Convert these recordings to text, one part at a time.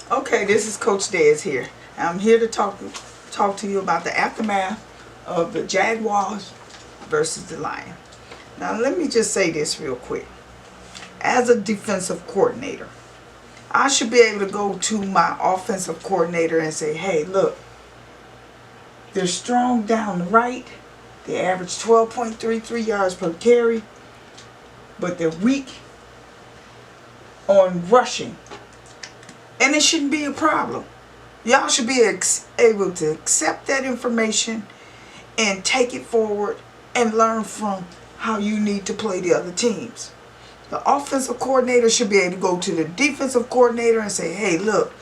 Okay, this is Coach Dez here. I'm here to talk to you about the aftermath of the Jaguars versus the Lions. Now, let me just say this real quick. As a defensive coordinator, I should be able to go to my offensive coordinator and say, hey, look, they're strong down the right. They average 12.33 yards per carry, but they're weak on rushing. And it shouldn't be a problem. Y'all should be able to accept that information and take it forward and learn from how you need to play the other teams. The offensive coordinator should be able to go to the defensive coordinator and say, hey, look,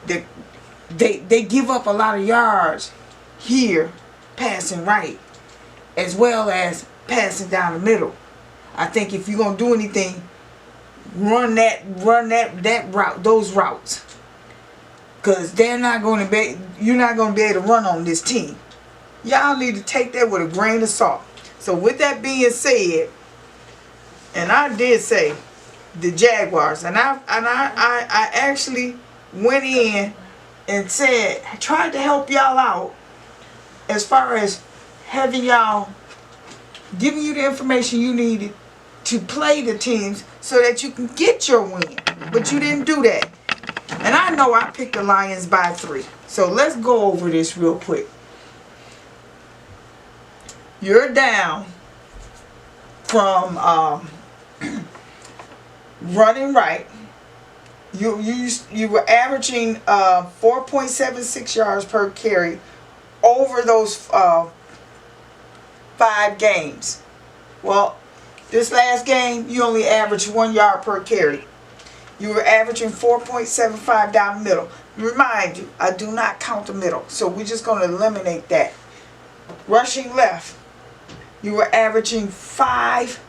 they give up a lot of yards here passing right as well as passing down the middle. I think if you're going to do anything, run that route, those routes. Because you're not going to be able to run on this team. Y'all need to take that with a grain of salt. So with that being said, and I did say the Jaguars, and I actually went in and said, I tried to help y'all out as far as having y'all, giving you the information you needed to play the teams so that you can get your win. But you didn't do that. And I know I picked the Lions by 3. So let's go over this real quick. You're down from running right. You were averaging 4.76 yards per carry over those 5 games. Well, this last game, you only averaged 1 yard per carry. You were averaging 4.75 down the middle. Remind you, I do not count the middle. So we're just going to eliminate that. Rushing left, you were averaging 5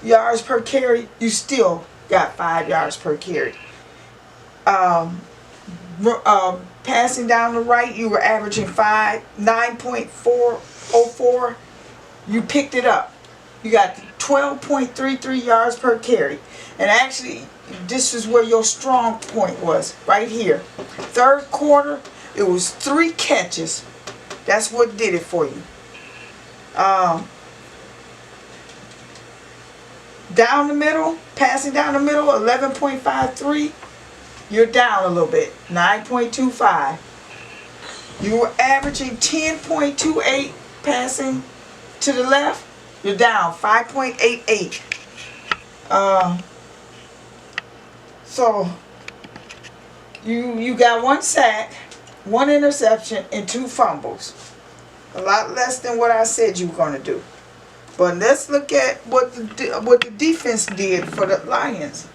yards per carry. You still got 5 yards per carry. Passing down the right, you were averaging 9.404. You picked it up. You got 12.33 yards per carry. And actually, this is where your strong point was, right here. Third quarter, it was 3 catches. That's what did it for you. Down the middle, passing down the middle, 11.53. You're down a little bit, 9.25. You were averaging 10.28 passing to the left. You're down 5.88. So you got 1 sack, 1 interception, and 2 fumbles. A lot less than what I said you were going to do. But let's look at what the defense did for the Lions.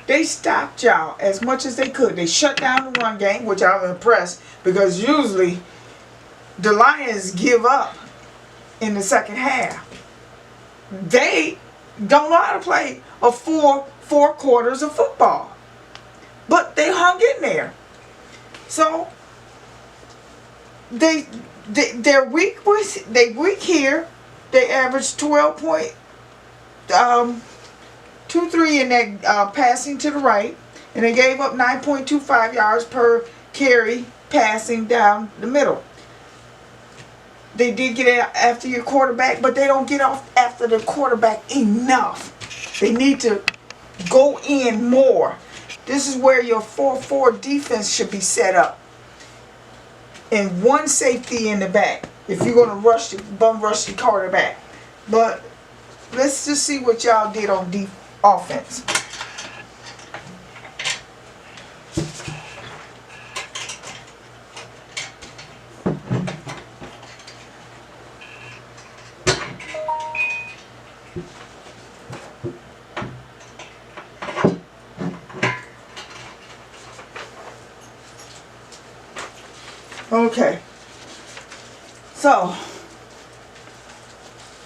They stopped y'all as much as they could. They shut down the run game, which I'm impressed, because usually the Lions give up in the second half. They don't know how to play a four quarters of football, but they hung in there. So they're weak here. They averaged 12.23 in that passing to the right, and they gave up 9.25 yards per carry passing down the middle. They did get after your quarterback, but they don't get off after the quarterback enough. They need to go in more. This is where your 4-4 defense should be set up. And 1 safety in the back if you're going to bum rush the quarterback. But let's just see what y'all did on offense. Okay, so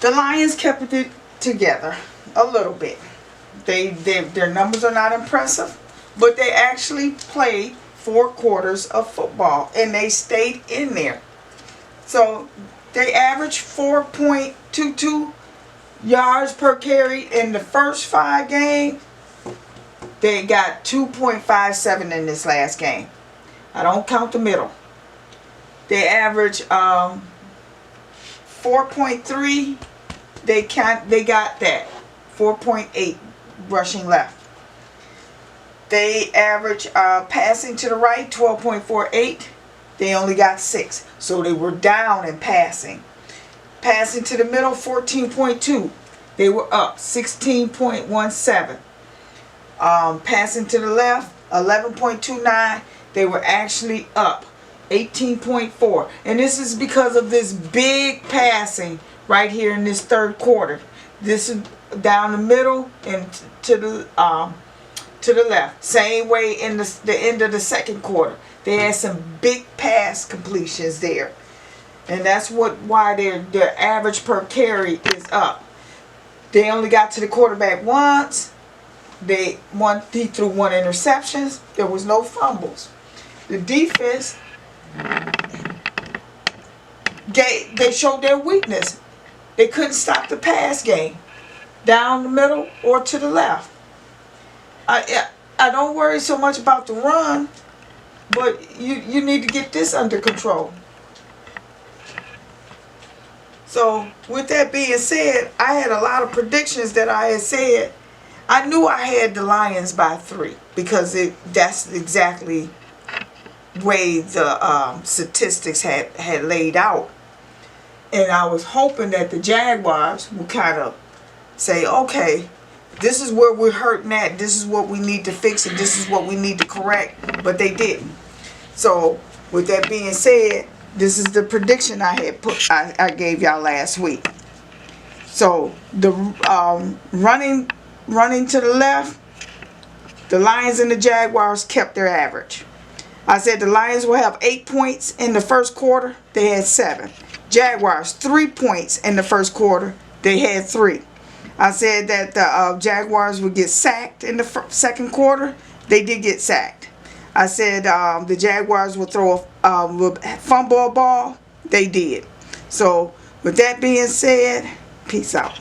the Lions kept it together a little bit. Their numbers are not impressive, but they actually played 4 quarters of football and they stayed in there. So they averaged 4.22 yards per carry in the first 5 games. They got 2.57 in this last game. I don't count the middle. They average 4.3. They got that. 4.8 rushing left. They average passing to the right 12.48. They only got 6. So they were down in passing. Passing to the middle 14.2. They were up 16.17. Passing to the left 11.29. They were actually up 18.4. And this is because of this big passing right here in this third quarter. This is down the middle and to the left. Same way in the end of the second quarter. They had some big pass completions there. And that's why their average per carry is up. They only got to the quarterback once. He threw 1 interception. There was no fumbles. The defense, they showed their weakness. They couldn't stop the pass game down the middle or to the left. I don't worry so much about the run, but you need to get this under control. So with that being said, I had a lot of predictions that I had said. I knew I had the Lions by 3 because that's exactly way the statistics had laid out. And I was hoping that the Jaguars would kind of say, okay, this is where we're hurting at. This is what we need to fix and this is what we need to correct. But they didn't. So with that being said, this is the prediction I had I gave y'all last week. So the running to the left, the Lions and the Jaguars kept their average. I said the Lions will have 8 points in the first quarter. They had 7. Jaguars 3 points in the first quarter. They had 3. I said that the Jaguars would get sacked in the second quarter. They did get sacked. I said the Jaguars would would fumble a ball. They did. So with that being said, peace out.